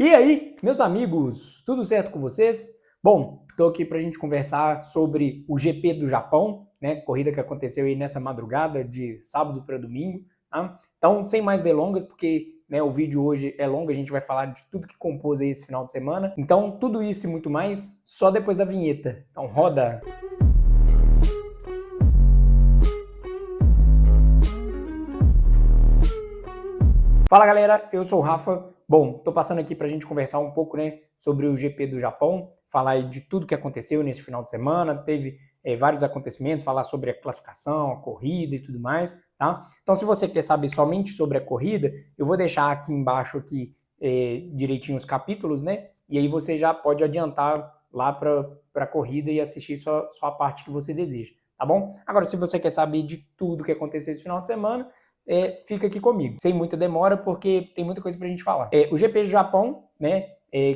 E aí, meus amigos, tudo certo com vocês? Bom, estou aqui para a gente conversar sobre o GP do Japão, né? Corrida que aconteceu aí nessa madrugada de sábado para domingo. Tá? Então, sem mais delongas, porque né, o vídeo hoje é longo, a gente vai falar de tudo que compôs aí esse final de semana. Então, tudo isso e muito mais só depois da vinheta. Então, roda! Fala galera, eu sou o Rafa. Bom, tô passando aqui pra gente conversar um pouco, né, sobre o GP do Japão, falar aí de tudo que aconteceu nesse final de semana, teve vários acontecimentos, falar sobre a classificação, a corrida e tudo mais, tá? Então se você quer saber somente sobre a corrida, eu vou deixar aqui embaixo aqui direitinho os capítulos, né? E aí você já pode adiantar lá para a corrida e assistir só a parte que você deseja, tá bom? Agora, se você quer saber de tudo que aconteceu esse final de semana, fica aqui comigo, sem muita demora, porque tem muita coisa pra gente falar. O GP do Japão, né,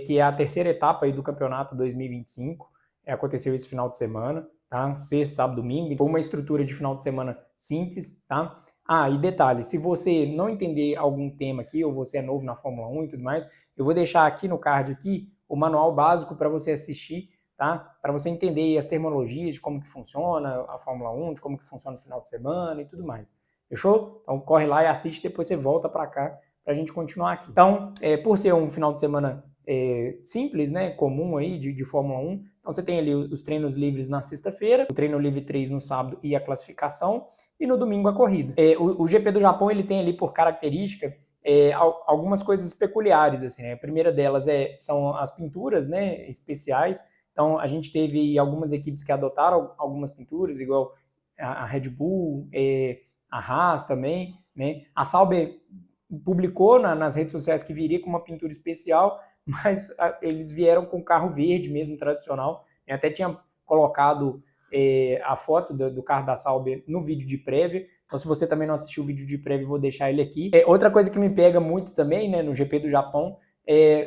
que é a terceira etapa aí do campeonato 2025, aconteceu esse final de semana, tá? Sexta, sábado, domingo, foi uma estrutura de final de semana simples, tá? Ah, e detalhe, se você não entender algum tema aqui, ou você é novo na Fórmula 1 e tudo mais, eu vou deixar aqui no card aqui o manual básico para você assistir, tá? Para você entender as terminologias de como que funciona a Fórmula 1, de como que funciona o final de semana e tudo mais. Fechou? Então corre lá e assiste, depois você volta para cá para a gente continuar aqui. Então, por ser um final de semana simples, né, comum aí de Fórmula 1, então você tem ali os treinos livres na sexta-feira, o treino livre 3 no sábado e a classificação, e no domingo a corrida. O GP do Japão ele tem ali por característica algumas coisas peculiares, assim, né? A primeira delas são as pinturas, né, especiais. Então a gente teve algumas equipes que adotaram algumas pinturas, igual a Red Bull, a Haas também, né? A Sauber publicou nas redes sociais que viria com uma pintura especial, mas eles vieram com carro verde mesmo, tradicional. Eu até tinha colocado a foto do carro da Sauber no vídeo de prévia. Então, se você também não assistiu o vídeo de prévia, vou deixar ele aqui. Outra coisa que me pega muito também, né, no GP do Japão,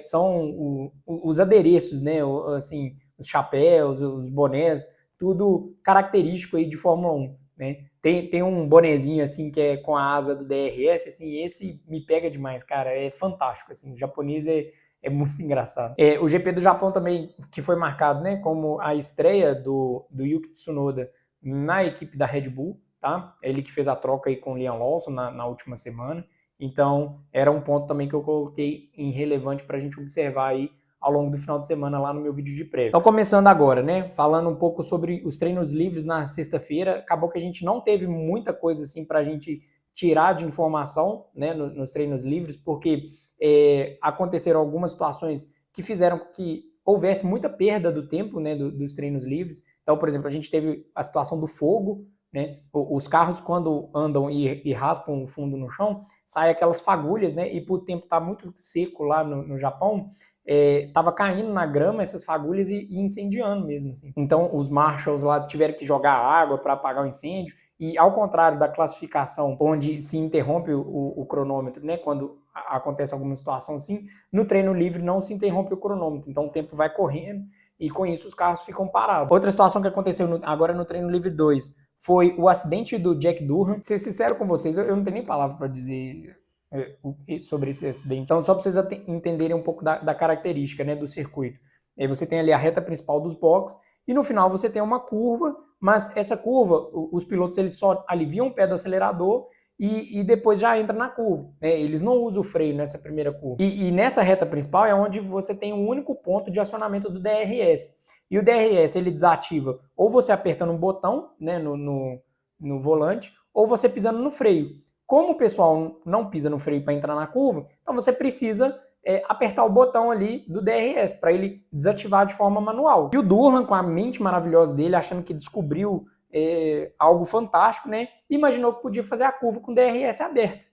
são os adereços, né, assim, os chapéus, os bonés, tudo característico aí de Fórmula 1, né? Tem um bonezinho assim que é com a asa do DRS, assim, esse me pega demais, cara, é fantástico, assim, o japonês é muito engraçado. O GP do Japão também, que foi marcado, né, como a estreia do Yuki Tsunoda na equipe da Red Bull, tá? Ele que fez a troca aí com o Liam Lawson na última semana, então era um ponto também que eu coloquei em relevante para a gente observar aí ao longo do final de semana lá no meu vídeo de prévia. Então, começando agora, né, falando um pouco sobre os treinos livres na sexta-feira, acabou que a gente não teve muita coisa assim para a gente tirar de informação, né, nos treinos livres, porque aconteceram algumas situações que fizeram com que houvesse muita perda do tempo, né, dos treinos livres. Então, por exemplo, a gente teve a situação do fogo, né? Os carros, quando andam e raspam o fundo no chão, saem aquelas fagulhas, né? E por o tempo estar muito seco lá no Japão, tava caindo na grama essas fagulhas e incendiando mesmo, assim. Então, os marshals lá tiveram que jogar água para apagar o incêndio. E ao contrário da classificação, onde se interrompe o cronômetro, né? Quando acontece alguma situação assim, no treino livre não se interrompe o cronômetro. Então, o tempo vai correndo e com isso os carros ficam parados. Outra situação que aconteceu agora no treino livre 2 foi o acidente do Jack Durham. Ser sincero com vocês, eu não tenho nem palavra para dizer sobre esse acidente. Então, só para vocês entenderem um pouco da característica, né, do circuito. Aí você tem ali a reta principal dos boxes e no final você tem uma curva, mas essa curva, os pilotos eles só aliviam o pé do acelerador e depois já entra na curva. Né? Eles não usam o freio nessa primeira curva. E nessa reta principal é onde você tem um único ponto de acionamento do DRS. E o DRS ele desativa ou você apertando um botão, né, no volante, ou você pisando no freio. Como o pessoal não pisa no freio para entrar na curva, então você precisa apertar o botão ali do DRS para ele desativar de forma manual. E o Durham, com a mente maravilhosa dele, achando que descobriu algo fantástico, né? Imaginou que podia fazer a curva com o DRS aberto.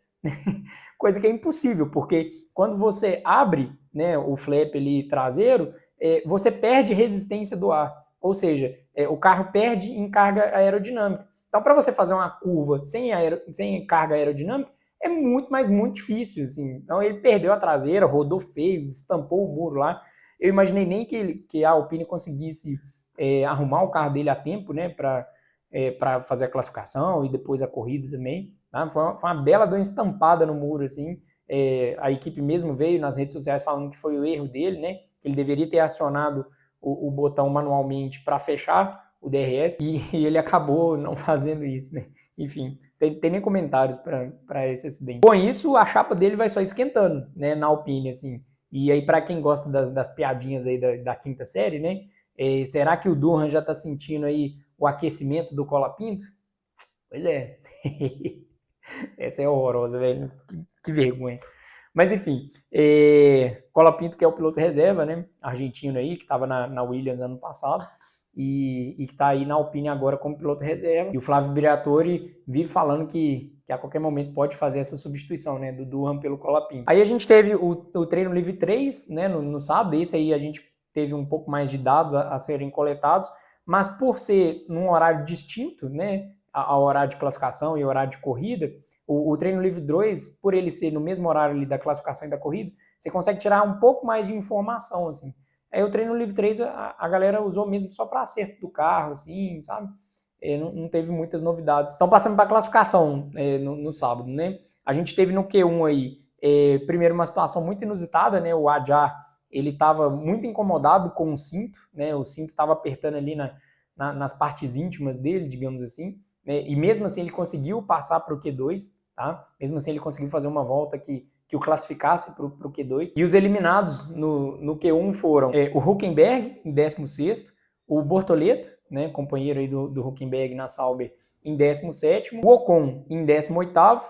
Coisa que é impossível, porque quando você abre, né, o flap ali traseiro, você perde resistência do ar. Ou seja, o carro perde em carga aerodinâmica. Então, para você fazer uma curva sem carga aerodinâmica, é muito, mas muito difícil, assim. Então, ele perdeu a traseira, rodou feio, estampou o muro lá. Eu imaginei nem que a Alpine conseguisse arrumar o carro dele a tempo, né, para fazer a classificação e depois a corrida também. Tá? Foi uma bela de uma estampada no muro, assim. A equipe mesmo veio nas redes sociais falando que foi o erro dele, né? Ele deveria ter acionado o botão manualmente para fechar o DRS e ele acabou não fazendo isso, né? Enfim, tem nem comentários para esse acidente. Com isso, a chapa dele vai só esquentando, né? Na Alpine, assim. E aí, para quem gosta das piadinhas aí da quinta série, né? Será que o Durham já está sentindo aí o aquecimento do Colapinto? Pois é. Essa é horrorosa, velho. Que vergonha. Mas enfim, Colapinto, que é o piloto reserva, né? Argentino aí, que estava na Williams ano passado e que está aí na Alpine agora como piloto reserva. E o Flávio Briatore vive falando que a qualquer momento pode fazer essa substituição, né? Do Durham pelo Colapinto. Aí a gente teve o treino livre 3, né? No sábado, esse aí a gente teve um pouco mais de dados a serem coletados, mas por ser num horário distinto, né? Ao horário de classificação e horário de corrida, o treino livre 2, por ele ser no mesmo horário ali da classificação e da corrida, você consegue tirar um pouco mais de informação, assim. Aí o treino livre 3 a galera usou mesmo só para acerto do carro, assim, sabe? Não teve muitas novidades. Então, passando para a classificação no sábado, né? A gente teve no Q1 aí, primeiro uma situação muito inusitada, né? O Adjar, ele estava muito incomodado com o cinto, né? O cinto estava apertando ali nas partes íntimas dele, digamos assim. E mesmo assim ele conseguiu passar para o Q2, tá? Mesmo assim ele conseguiu fazer uma volta que o classificasse para o Q2. E os eliminados no Q1 foram o Hülkenberg em 16º, o Bortoleto, né, companheiro aí do Hülkenberg na Sauber, em 17º, o Ocon em 18º,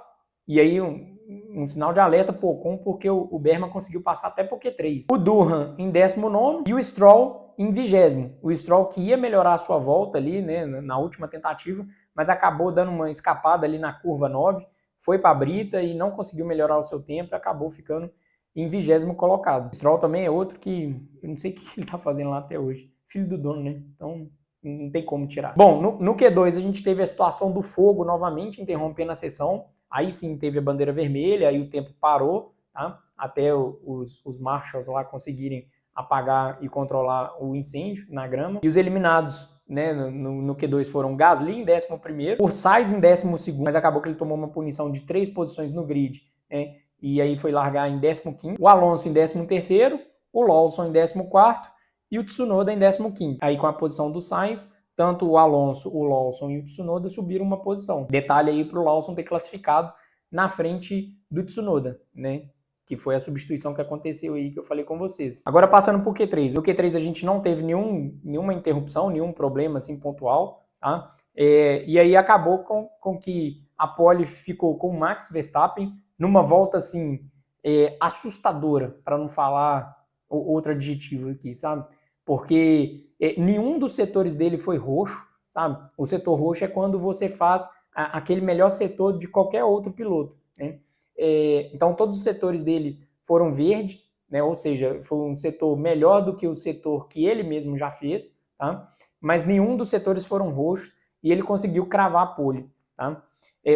e aí um sinal de alerta para o Ocon, porque o Berman conseguiu passar até para o Q3. O Durham em 19º e o Stroll em 20º. O Stroll que ia melhorar a sua volta ali, né, na última tentativa, mas acabou dando uma escapada ali na curva 9, foi para a brita e não conseguiu melhorar o seu tempo e acabou ficando em 20º colocado. O Stroll também é outro que eu não sei o que ele está fazendo lá até hoje. Filho do dono, né? Então não tem como tirar. Bom, no Q2 a gente teve a situação do fogo novamente interrompendo a sessão. Aí sim teve a bandeira vermelha, aí o tempo parou, tá? Até os marshals lá conseguirem apagar e controlar o incêndio na grama. E os eliminados, né, no Q2 foram Gasly em 11º, o Sainz em 12º, mas acabou que ele tomou uma punição de 3 posições no grid, né, e aí foi largar em 15º, o Alonso em 13º, o Lawson em 14º e o Tsunoda em 15º. Aí com a posição do Sainz, tanto o Alonso, o Lawson e o Tsunoda subiram uma posição. Detalhe aí para o Lawson ter classificado na frente do Tsunoda, né? Que foi a substituição que aconteceu aí, que eu falei com vocês. Agora passando para o Q3. No Q3 a gente não teve nenhuma interrupção, nenhum problema assim pontual, tá? E aí acabou com que a pole ficou com o Max Verstappen numa volta assim assustadora, para não falar outro adjetivo aqui, sabe? Porque nenhum dos setores dele foi roxo, sabe? O setor roxo é quando você faz aquele melhor setor de qualquer outro piloto, né? Então todos os setores dele foram verdes, né? Ou seja, foi um setor melhor do que o setor que ele mesmo já fez, tá? Mas nenhum dos setores foram roxos e ele conseguiu cravar a pole, tá?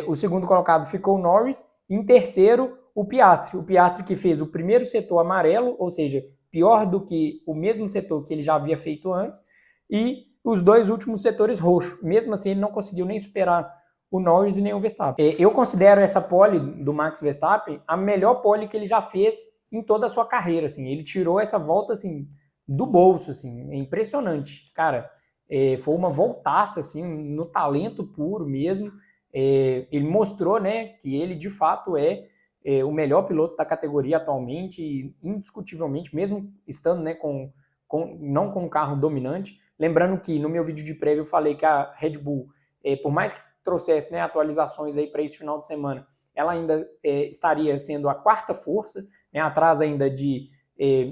O segundo colocado ficou o Norris, em terceiro o Piastri que fez o primeiro setor amarelo, ou seja, pior do que o mesmo setor que ele já havia feito antes, e os dois últimos setores roxos. Mesmo assim ele não conseguiu nem superar o Norris e nem o Verstappen. Eu considero essa pole do Max Verstappen a melhor pole que ele já fez em toda a sua carreira, assim. Ele tirou essa volta, assim, do bolso, assim, é impressionante. Cara, foi uma voltaça, assim, no talento puro mesmo. Ele mostrou, né, que ele, de fato, é o melhor piloto da categoria atualmente, e indiscutivelmente, mesmo estando, né, não com um carro dominante. Lembrando que no meu vídeo de prévio eu falei que a Red Bull, por mais que trouxesse, né, atualizações aí para esse final de semana, ela ainda estaria sendo a quarta força, né, atrás ainda de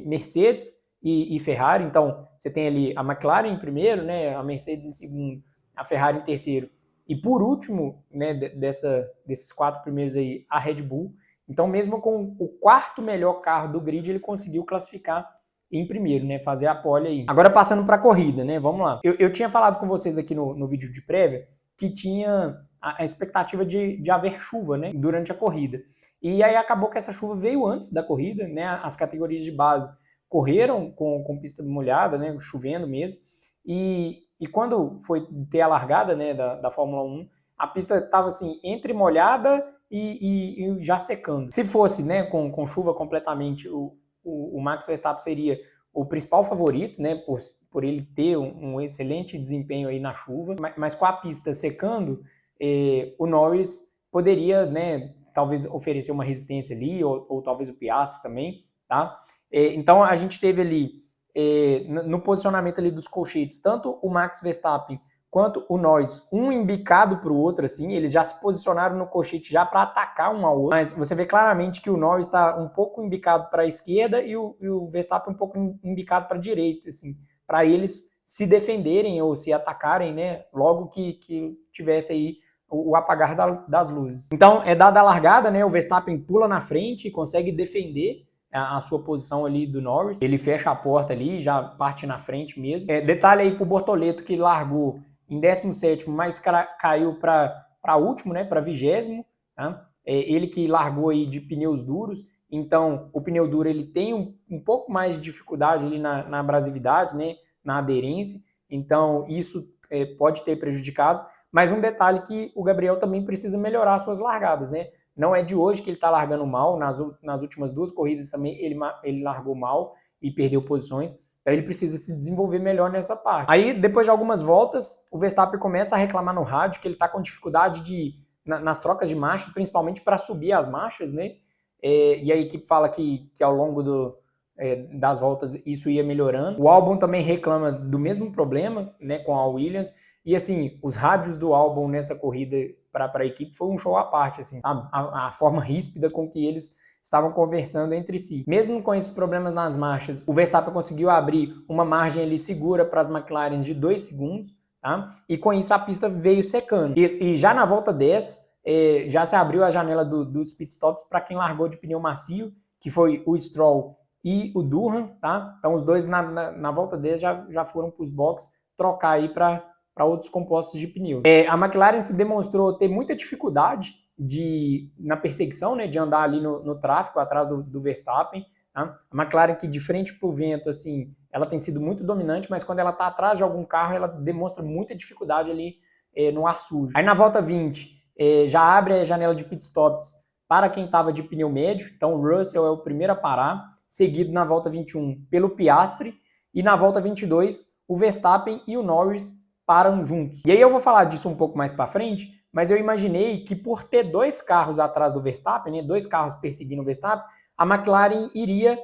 Mercedes e Ferrari. Então você tem ali a McLaren em primeiro, né, a Mercedes em segundo, a Ferrari em terceiro e por último, né, desses 4 primeiros aí, a Red Bull. Então mesmo com o quarto melhor carro do grid, ele conseguiu classificar em primeiro, né, fazer a pole aí. Agora passando para a corrida, né, vamos lá. Eu tinha falado com vocês aqui no vídeo de prévia que tinha a expectativa de haver chuva, né, durante a corrida. E aí acabou que essa chuva veio antes da corrida, né, as categorias de base correram com pista molhada, né, chovendo mesmo, e quando foi ter a largada, né, da Fórmula 1, a pista estava assim, entre molhada e já secando. Se fosse, né, com chuva completamente, o Max Verstappen seria o principal favorito, né, por ele ter um excelente desempenho aí na chuva, mas com a pista secando, o Norris poderia, né, talvez oferecer uma resistência ali, ou talvez o Piastri também, tá? Então a gente teve ali, no posicionamento ali dos colchetes, tanto o Max Verstappen quanto o Norris, um embicado para o outro, assim, eles já se posicionaram no colchete já para atacar um ao outro, mas você vê claramente que o Norris está um pouco embicado para a esquerda e o Verstappen um pouco embicado para a direita, assim, para eles se defenderem ou se atacarem, né, logo que tivesse aí o apagar das luzes. Então, dada a largada, né, o Verstappen pula na frente e consegue defender a sua posição ali do Norris, ele fecha a porta ali, já parte na frente mesmo. Detalhe aí pro Bortoleto, que largou em 17º, mas caiu para último, né, para 20º, tá? Ele que largou aí de pneus duros, então o pneu duro ele tem um pouco mais de dificuldade ali na abrasividade, né, na aderência, então isso pode ter prejudicado, mas um detalhe que o Gabriel também precisa melhorar suas largadas, né? Não é de hoje que ele está largando mal, nas últimas 2 corridas também ele largou mal e perdeu posições, então ele precisa se desenvolver melhor nessa parte. Aí, depois de algumas voltas, o Verstappen começa a reclamar no rádio que ele está com dificuldade nas trocas de marcha, principalmente para subir as marchas, né? E a equipe fala que ao longo das voltas isso ia melhorando. O Albon também reclama do mesmo problema, né, com a Williams, e assim, os rádios do Albon nessa corrida para a equipe foi um show à parte, assim, a forma ríspida com que eles estavam conversando entre si. Mesmo com esses problemas nas marchas, o Verstappen conseguiu abrir uma margem ali segura para as McLaren de 2 segundos, tá? E com isso a pista veio secando. E já na volta 10, já se abriu a janela dos pitstops para quem largou de pneu macio, que foi o Stroll e o Durham, tá? Então os dois na volta 10 já foram para os boxes trocar aí para outros compostos de pneus. A McLaren se demonstrou ter muita dificuldade na perseguição, né, de andar ali no tráfego atrás do Verstappen. Tá? A McLaren que de frente para o vento, assim, ela tem sido muito dominante, mas quando ela está atrás de algum carro, ela demonstra muita dificuldade ali no ar sujo. Aí na volta 20, já abre a janela de pitstops para quem estava de pneu médio, então o Russell é o primeiro a parar, seguido na volta 21 pelo Piastri, e na volta 22 o Verstappen e o Norris param juntos. E aí eu vou falar disso um pouco mais para frente, mas eu imaginei que por ter 2 carros atrás do Verstappen, né, 2 carros perseguindo o Verstappen, a McLaren iria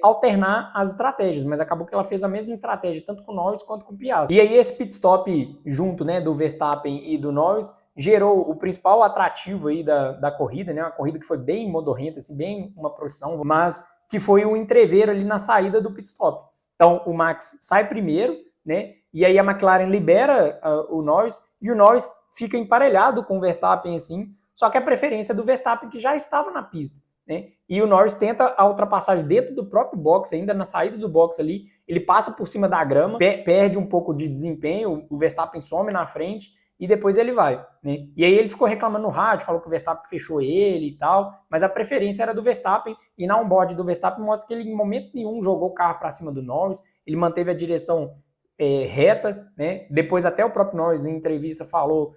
alternar as estratégias, mas acabou que ela fez a mesma estratégia, tanto com o Norris quanto com o Piastri. E aí esse pit stop junto, né, do Verstappen e do Norris gerou o principal atrativo aí da corrida, né, uma corrida que foi bem modorrenta, assim, bem uma procissão, mas que foi o entreveiro ali na saída do pit stop. Então o Max sai primeiro, né, e aí a McLaren libera o Norris, e o Norris fica emparelhado com o Verstappen, assim, só que a preferência do Verstappen que já estava na pista, né? E o Norris tenta a ultrapassagem dentro do próprio box, ainda na saída do box ali, ele passa por cima da grama, perde um pouco de desempenho, o Verstappen some na frente, e depois ele vai, né? E aí ele ficou reclamando no rádio, falou que o Verstappen fechou ele e tal, mas a preferência era do Verstappen, e na onboard do Verstappen mostra que ele em momento nenhum jogou o carro para cima do Norris, ele manteve a direção reta, né? Depois até o próprio Norris em entrevista falou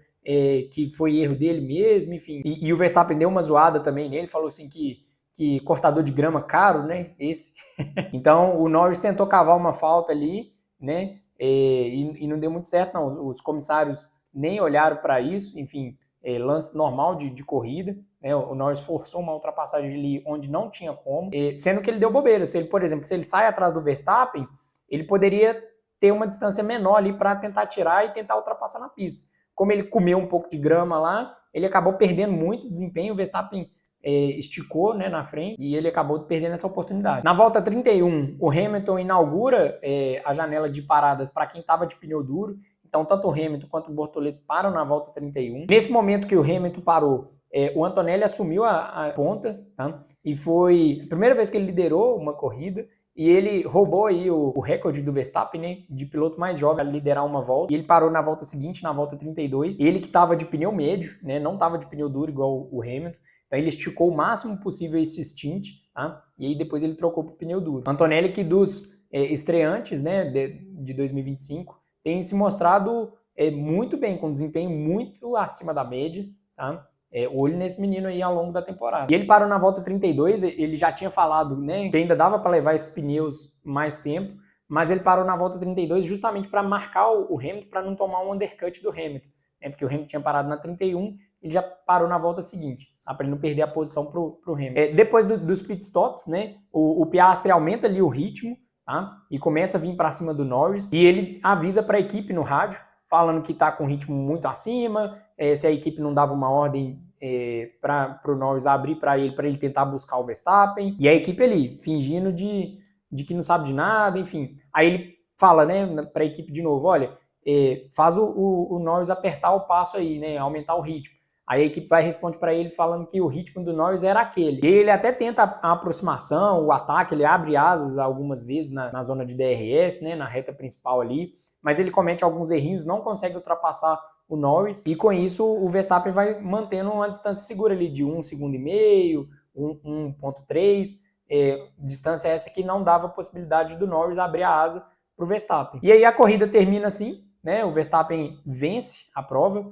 que foi erro dele mesmo, enfim. E o Verstappen deu uma zoada também nele, falou assim que cortador de grama caro, né? Esse. Então o Norris tentou cavar uma falta ali, né? E não deu muito certo, não. Os comissários nem olharam para isso, enfim, lance normal de corrida. Né? O Norris forçou uma ultrapassagem ali onde não tinha como, sendo que ele deu bobeira. Se ele, por exemplo, se ele sai atrás do Verstappen, ele poderia ter uma distância menor ali para tentar tirar e tentar ultrapassar na pista. Como ele comeu um pouco de grama lá, ele acabou perdendo muito desempenho, o Verstappen esticou, né, na frente e ele acabou perdendo essa oportunidade. Na volta 31, o Hamilton inaugura a janela de paradas para quem estava de pneu duro, então tanto o Hamilton quanto o Bortoleto param na volta 31. Nesse momento que o Hamilton parou, o Antonelli assumiu a ponta, tá? E foi a primeira vez que ele liderou uma corrida, e ele roubou aí o recorde do Verstappen, né, de piloto mais jovem a liderar uma volta. E ele parou na volta seguinte, na volta 32. Ele que estava de pneu médio, né, não estava de pneu duro igual o Hamilton. Então ele esticou o máximo possível esse stint, tá? E aí depois ele trocou para o pneu duro. Antonelli, que dos estreantes, né, de 2025, tem se mostrado muito bem, com desempenho muito acima da média, tá? Olho nesse menino aí ao longo da temporada. E ele parou na volta 32, ele já tinha falado, né, que ainda dava para levar esses pneus mais tempo, mas ele parou na volta 32 justamente para marcar o Hamilton, para não tomar um undercut do Hamilton, né, porque o Hamilton tinha parado na 31, ele já parou na volta seguinte, para ele não perder a posição pro Hamilton. Depois dos pitstops, né, o Piastri aumenta ali o ritmo, tá, e começa a vir para cima do Norris, e ele avisa para a equipe no rádio, falando que está com um ritmo muito acima, se a equipe não dava uma ordem para o Norris abrir para ele tentar buscar o Verstappen, e a equipe ali, fingindo de que não sabe de nada, enfim. Aí ele fala, né, para a equipe de novo, olha, faz o Norris apertar o passo aí, né, aumentar o ritmo. Aí a equipe vai responder para ele falando que o ritmo do Norris era aquele. E ele até tenta a aproximação, o ataque, ele abre asas algumas vezes na zona de DRS, né, na reta principal ali, mas ele comete alguns errinhos, não consegue ultrapassar o Norris, e com isso o Verstappen vai mantendo uma distância segura ali de 1,5 segundo, 1,3, distância essa que não dava possibilidade do Norris abrir a asa para o Verstappen. E aí a corrida termina assim, né, o Verstappen vence a prova,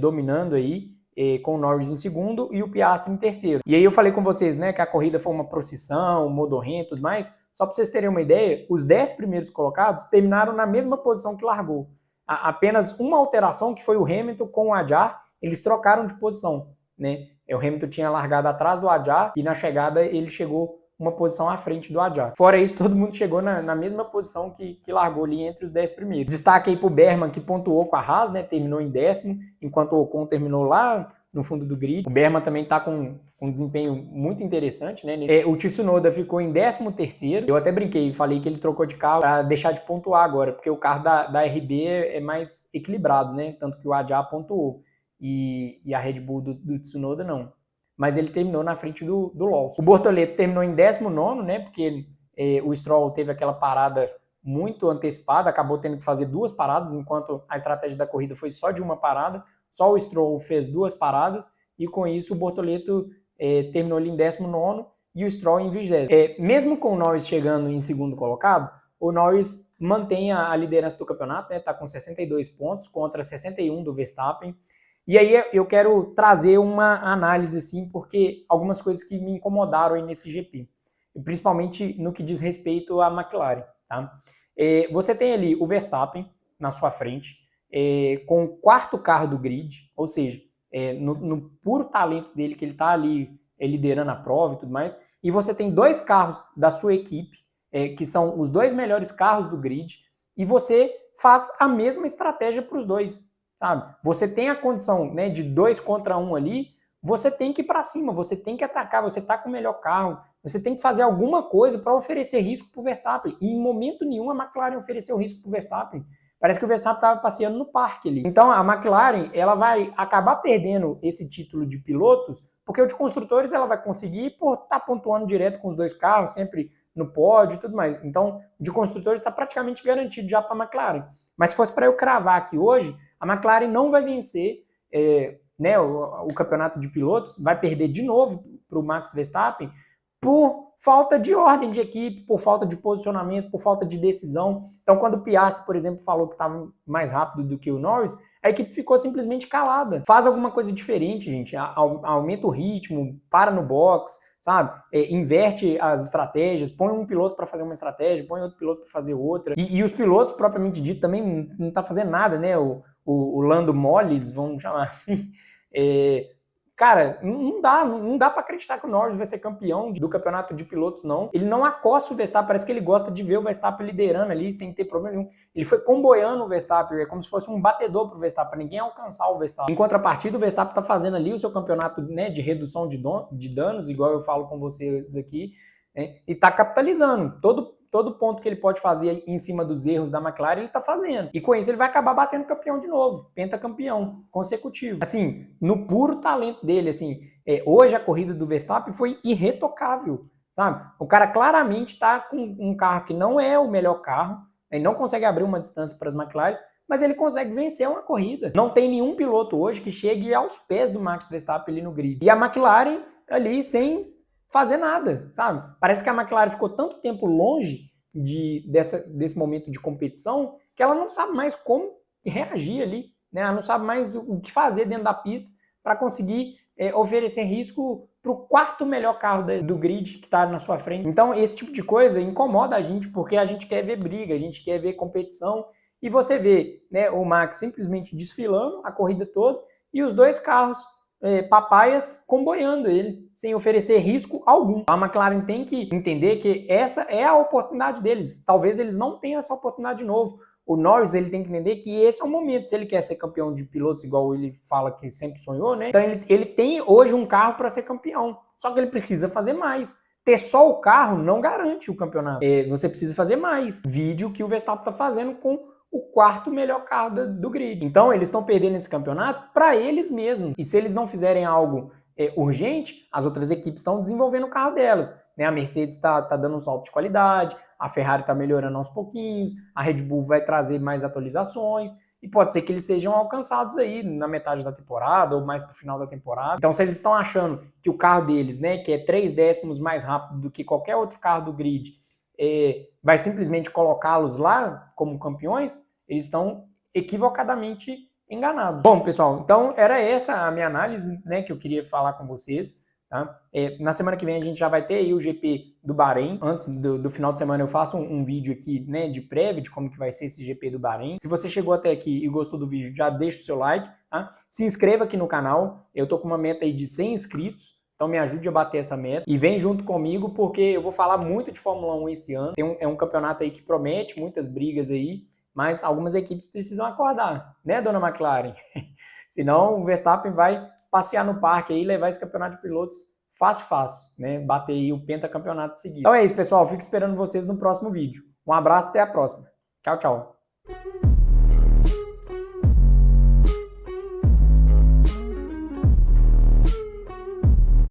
dominando aí, com o Norris em segundo e o Piastri em terceiro. E aí eu falei com vocês, né, que a corrida foi uma procissão, modorrento e tudo mais. Só para vocês terem uma ideia, os 10 primeiros colocados terminaram na mesma posição que largou. Apenas uma alteração, que foi o Hamilton com o Adjar, eles trocaram de posição, né? O Hamilton tinha largado atrás do Adjar e na chegada ele chegou uma posição à frente do Adjar. Fora isso, todo mundo chegou na mesma posição que largou ali entre os 10 primeiros. Destaque aí pro Berman, que pontuou com a Haas, né? Terminou em 10º, enquanto o Ocon terminou lá no fundo do grid. O Berman também tá com um desempenho muito interessante, né? O Tsunoda ficou em 13º. Eu até brinquei, falei que ele trocou de carro para deixar de pontuar agora, porque o carro da RB é mais equilibrado, né? Tanto que o Adjar pontuou e a Red Bull do Tsunoda não. Mas ele terminou na frente do Lawson. O Bortoleto terminou em 19º, né? Porque o Stroll teve aquela parada muito antecipada, acabou tendo que fazer 2 paradas, enquanto a estratégia da corrida foi só de uma parada. Só o Stroll fez 2 paradas e com isso o Bortoleto terminou ali em 19º e o Stroll em 20º. Mesmo com o Norris chegando em segundo colocado, o Norris mantém a liderança do campeonato, né? Tá com 62 pontos contra 61 do Verstappen. E aí eu quero trazer uma análise, assim, porque algumas coisas que me incomodaram aí nesse GP, principalmente no que diz respeito à McLaren, tá? Você tem ali o Verstappen na sua frente, com o 4º carro do grid, ou seja, no puro talento dele, que ele está ali liderando a prova e tudo mais, e você tem 2 carros da sua equipe, que são os 2 melhores carros do grid, e você faz a mesma estratégia para os 2. Sabe? Você tem a condição, né, de 2 contra 1 ali, você tem que ir para cima, você tem que atacar, você está com o melhor carro, você tem que fazer alguma coisa para oferecer risco para o Verstappen. E em momento nenhum a McLaren ofereceu risco para o Verstappen. Parece que o Verstappen estava passeando no parque ali. Então a McLaren, ela vai acabar perdendo esse título de pilotos, porque o de construtores ela vai conseguir tá pontuando direto com os 2 carros, sempre no pódio e tudo mais. Então, o de construtores está praticamente garantido já para a McLaren. Mas se fosse para eu cravar aqui hoje, a McLaren não vai vencer né, o campeonato de pilotos, vai perder de novo para o Max Verstappen por falta de ordem de equipe, por falta de posicionamento, por falta de decisão. Então, quando o Piastri, por exemplo, falou que estava mais rápido do que o Norris, a equipe ficou simplesmente calada. Faz alguma coisa diferente, gente. Aumenta o ritmo, para no box, sabe? Inverte as estratégias, põe um piloto para fazer uma estratégia, põe outro piloto para fazer outra. E os pilotos, propriamente dito, também não tá fazendo nada, né? O Lando Norris, vamos chamar assim, cara, não dá para acreditar que o Norris vai ser campeão do campeonato de pilotos, não. Ele não acosta o Verstappen, parece que ele gosta de ver o Verstappen liderando ali sem ter problema nenhum. Ele foi comboiando o Verstappen, é como se fosse um batedor pro Verstappen, para ninguém alcançar o Verstappen. Em contrapartida, o Verstappen tá fazendo ali o seu campeonato, né, de redução de danos, igual eu falo com vocês aqui, né, e tá capitalizando. Todo ponto que ele pode fazer em cima dos erros da McLaren, ele tá fazendo. E com isso ele vai acabar batendo campeão de novo, pentacampeão consecutivo. Assim, no puro talento dele, assim, hoje a corrida do Verstappen foi irretocável, sabe? O cara claramente tá com um carro que não é o melhor carro, ele não consegue abrir uma distância para as McLaren, mas ele consegue vencer uma corrida. Não tem nenhum piloto hoje que chegue aos pés do Max Verstappen ali no grid. E a McLaren ali sem fazer nada, sabe? Parece que a McLaren ficou tanto tempo longe desse momento de competição que ela não sabe mais como reagir ali, né? Ela não sabe mais o que fazer dentro da pista para conseguir oferecer risco para o quarto melhor carro do grid que está na sua frente. Então, esse tipo de coisa incomoda a gente, porque a gente quer ver briga, a gente quer ver competição, e você vê, né, o Max simplesmente desfilando a corrida toda, e os dois carros papaias comboiando ele, sem oferecer risco algum. A McLaren tem que entender que essa é a oportunidade deles. Talvez eles não tenham essa oportunidade de novo. O Norris, ele tem que entender que esse é o momento. Se ele quer ser campeão de pilotos, igual ele fala que sempre sonhou, né? Então ele tem hoje um carro para ser campeão. Só que ele precisa fazer mais. Ter só o carro não garante o campeonato. Você precisa fazer mais. Vídeo que o Verstappen está fazendo com o quarto melhor carro do grid. Então eles estão perdendo esse campeonato para eles mesmos. E se eles não fizerem algo urgente, as outras equipes estão desenvolvendo o carro delas. Né? A Mercedes está dando um salto de qualidade, a Ferrari está melhorando aos pouquinhos, a Red Bull vai trazer mais atualizações, e pode ser que eles sejam alcançados aí na metade da temporada ou mais para o final da temporada. Então, se eles estão achando que o carro deles, né, que é 3 décimos mais rápido do que qualquer outro carro do grid, vai simplesmente colocá-los lá como campeões, eles estão equivocadamente enganados. Bom, pessoal, então era essa a minha análise, né, que eu queria falar com vocês. Tá? Na semana que vem a gente já vai ter aí o GP do Bahrein. Antes do final de semana eu faço um vídeo aqui, né, de prévia de como que vai ser esse GP do Bahrein. Se você chegou até aqui e gostou do vídeo, já deixa o seu like, tá? Se inscreva aqui no canal. Eu tô com uma meta aí de 100 inscritos, então me ajude a bater essa meta. E vem junto comigo porque eu vou falar muito de Fórmula 1 esse ano. É um campeonato aí que promete muitas brigas aí, mas algumas equipes precisam acordar, né, dona McLaren? Senão o Verstappen vai passear no parque aí e levar esse campeonato de pilotos fácil, né? Bater aí o pentacampeonato seguido. Então é isso, pessoal. Fico esperando vocês no próximo vídeo. Um abraço, até a próxima. Tchau, tchau.